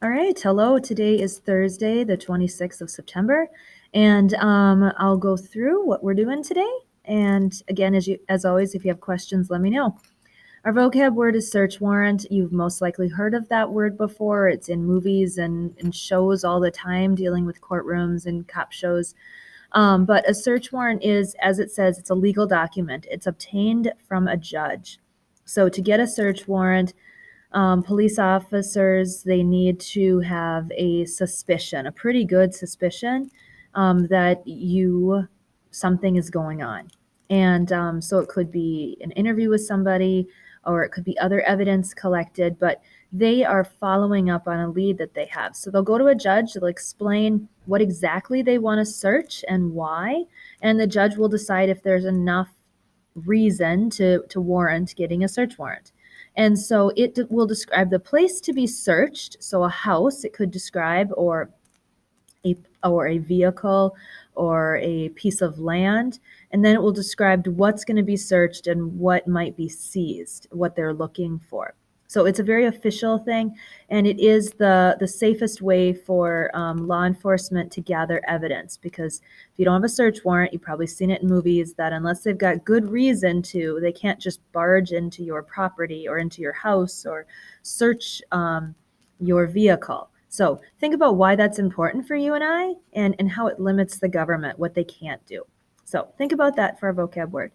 All right, hello. Today is Thursday, the 26th of September, and I'll go through what we're doing today. And again, as always, if you have questions, let me know. Our vocab word is search warrant. You've most likely heard of that word before. It's in movies and shows all the time, dealing with courtrooms and cop shows. But a search warrant is, as it says, it's a legal document. It's obtained from a judge. So to get a search warrant, police officers, they need to have a suspicion, a pretty good suspicion, that something is going on. And so it could be an interview with somebody, or it could be other evidence collected, but they are following up on a lead that they have. So they'll go to a judge, they'll explain what exactly they want to search and why, and the judge will decide if there's enough reason to warrant getting a search warrant. And so it will describe the place to be searched. So a house, it could describe, or a vehicle, or a piece of land. And then it will describe what's going to be searched and what might be seized, what they're looking for. So it's a very official thing, and it is the safest way for law enforcement to gather evidence, because if you don't have a search warrant, you've probably seen it in movies, that unless they've got good reason to, they can't just barge into your property or into your house or search your vehicle. So think about why that's important for you and I, and how it limits the government, what they can't do. So think about that for our vocab word.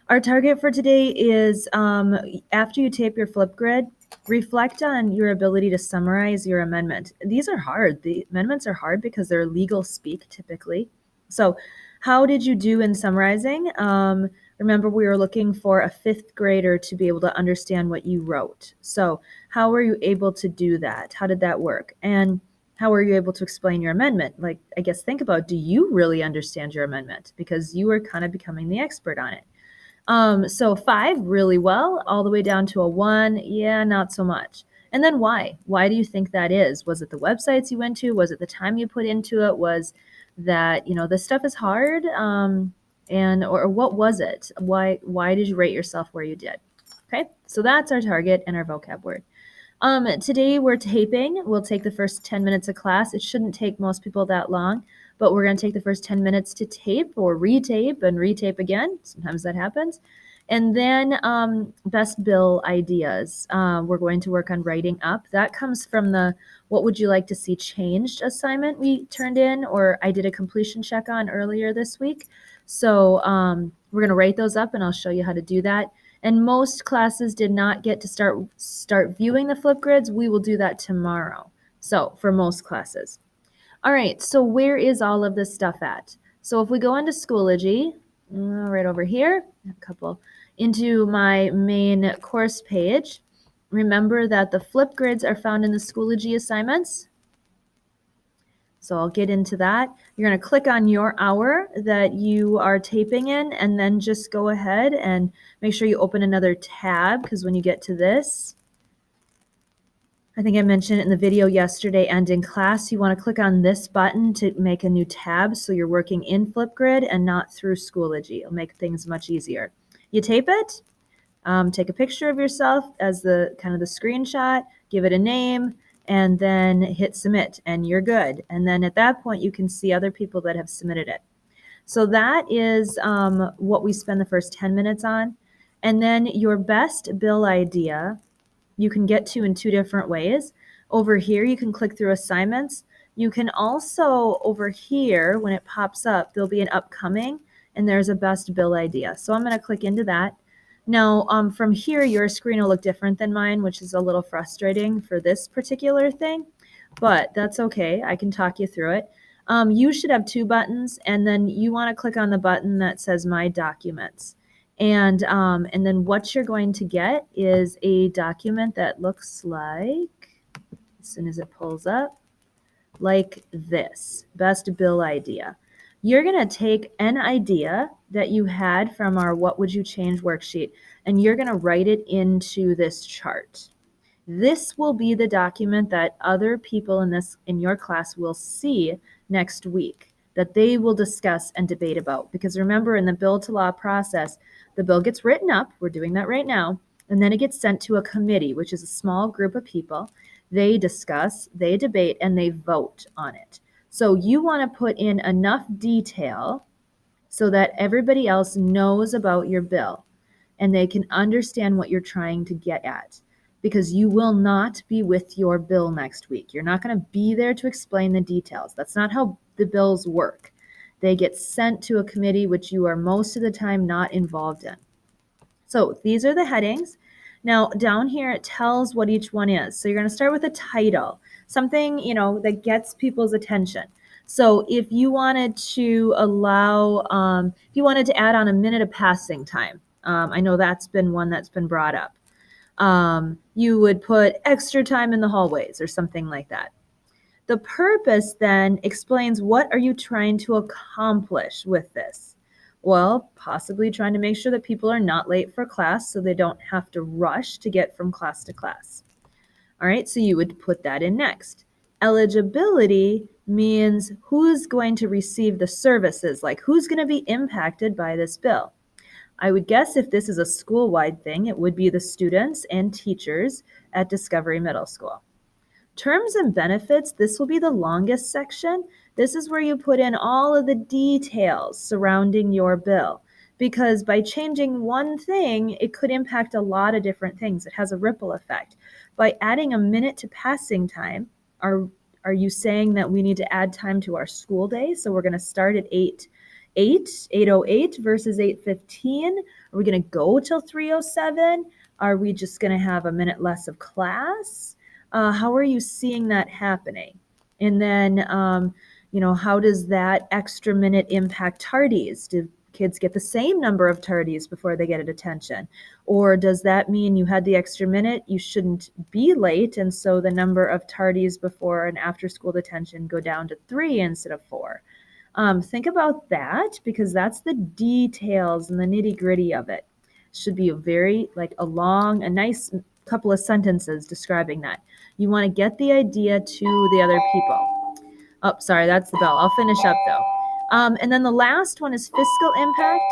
Our target for today is, after you tape your Flipgrid, reflect on your ability to summarize your amendment. These are hard. The amendments are hard because they're legal speak typically. So how did you do in summarizing? Remember, we were looking for a fifth grader to be able to understand what you wrote. So how were you able to do that? How did that work? And how were you able to explain your amendment? Like, I guess think about, do you really understand your amendment? Because you were kind of becoming the expert on it. So 5, really well, all the way down to a 1, yeah, not so much. And then why? Why do you think that is? Was it the websites you went to? Was it the time you put into it? Was that, this stuff is hard? Or what was it? Why did you rate yourself where you did? Okay, so that's our target and our vocab word. Today we're taping. We'll take the first 10 minutes of class. It shouldn't take most people that long, but we're going to take the first 10 minutes to tape or retape and retape again. Sometimes that happens. And then best bill ideas. We're going to work on writing up. That comes from the what would you like to see changed assignment we turned in, or I did a completion check on earlier this week. So we're going to write those up, and I'll show you how to do that. And most classes did not get to start viewing the Flipgrids. We will do that tomorrow. So for most classes. All right, so where is all of this stuff at? So if we go into Schoology, right over here, into my main course page, remember that the Flipgrids are found in the Schoology assignments. So I'll get into that. You're going to click on your hour that you are taping in, and then just go ahead and make sure you open another tab, because when you get to this, I think I mentioned it in the video yesterday and in class, you want to click on this button to make a new tab, so you're working in Flipgrid and not through Schoology. It'll make things much easier. You tape it, take a picture of yourself as the screenshot, give it a name, and then hit submit, and you're good. And then at that point, you can see other people that have submitted it. So that is what we spend the first 10 minutes on. And then your best bill idea, you can get to in 2 different ways. Over here, you can click through assignments. You can also, over here, when it pops up, there'll be an upcoming, and there's a best bill idea. So I'm going to click into that. Now, from here, your screen will look different than mine, which is a little frustrating for this particular thing, but that's okay. I can talk you through it. You should have 2 buttons, and then you want to click on the button that says My Documents. And then what you're going to get is a document that looks like, as soon as it pulls up, like this, best bill idea. You're going to take an idea that you had from our What Would You Change worksheet, and you're going to write it into this chart. This will be the document that other people in your class will see next week, that they will discuss and debate about. Because remember, in the bill to law process, the bill gets written up, we're doing that right now, and then it gets sent to a committee, which is a small group of people. They discuss, they debate, and they vote on it. So you want to put in enough detail so that everybody else knows about your bill and they can understand what you're trying to get at. Because you will not be with your bill next week. You're not going to be there to explain the details. That's not how the bills work. They get sent to a committee which you are most of the time not involved in. So these are the headings. Now down here it tells what each one is. So you're going to start with a title, something, that gets people's attention. So if you wanted to if you wanted to add on a minute of passing time, I know that's been one that's been brought up. You would put extra time in the hallways or something like that. The purpose then explains what are you trying to accomplish with this? Well, possibly trying to make sure that people are not late for class so they don't have to rush to get from class to class. All right, so you would put that in next. Eligibility means who's going to receive the services, like who's going to be impacted by this bill. I would guess if this is a school-wide thing, it would be the students and teachers at Discovery Middle School. Terms and benefits, this will be the longest section. This is where you put in all of the details surrounding your bill, because by changing one thing, it could impact a lot of different things. It has a ripple effect. By adding a minute to passing time, are you saying that we need to add time to our school day? So we're going to start at 8:08 versus 8:15. Are we going to go till 3:07? Are we just going to have a minute less of class? How are you seeing that happening? And then, how does that extra minute impact tardies? Do kids get the same number of tardies before they get a detention? Or does that mean you had the extra minute, you shouldn't be late, and so the number of tardies before an after-school detention go down to 3 instead of 4? Think about that, because that's the details and the nitty-gritty of it. Should be a nice couple of sentences describing that. You want to get the idea to the other people. Oh, sorry, that's the bell. I'll finish up though. And then the last one is fiscal impact.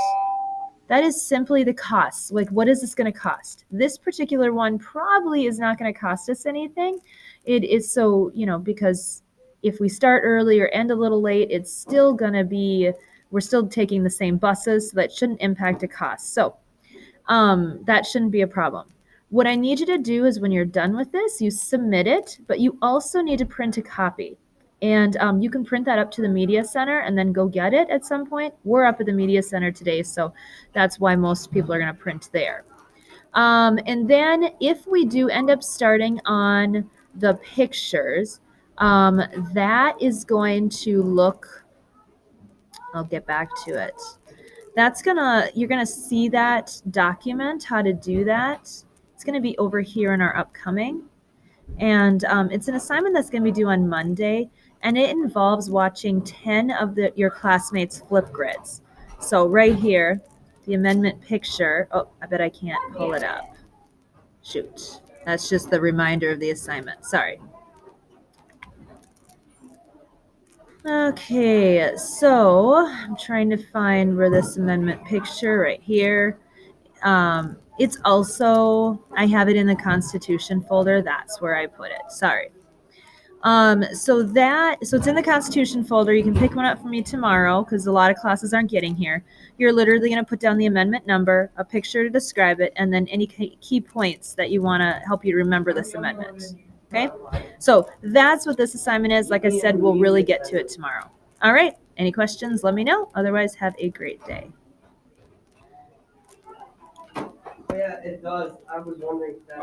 That is simply the costs. Like, what is this going to cost? This particular one probably is not going to cost us anything. It is so, because if we start early or end a little late, it's still going to be, we're still taking the same buses, so that shouldn't impact a cost. So that shouldn't be a problem. What I need you to do is when you're done with this, you submit it, but you also need to print a copy. And you can print that up to the Media Center and then go get it at some point. We're up at the Media Center today, so that's why most people are going to print there. And then if we do end up starting on the pictures, that is going to look, I'll get back to it. You're gonna see that document, how to do that. It's gonna be over here in our upcoming. And it's an assignment that's gonna be due on Monday, and it involves watching 10 of your classmates' flip grids. So right here, the amendment picture, oh, I bet I can't pull it up. Shoot, that's just the reminder of the assignment, sorry. Okay, so I'm trying to find where this amendment picture right here. It's also, I have it in the Constitution folder. That's where I put it. Sorry. So it's in the Constitution folder. You can pick one up for me tomorrow because a lot of classes aren't getting here. You're literally going to put down the amendment number, a picture to describe it, and then any key points that you want to help you remember this amendment. Okay? So that's what this assignment is. Like I said, we'll really get to it tomorrow. All right. Any questions? Let me know. Otherwise, have a great day. Yeah, it does. I was wondering if that.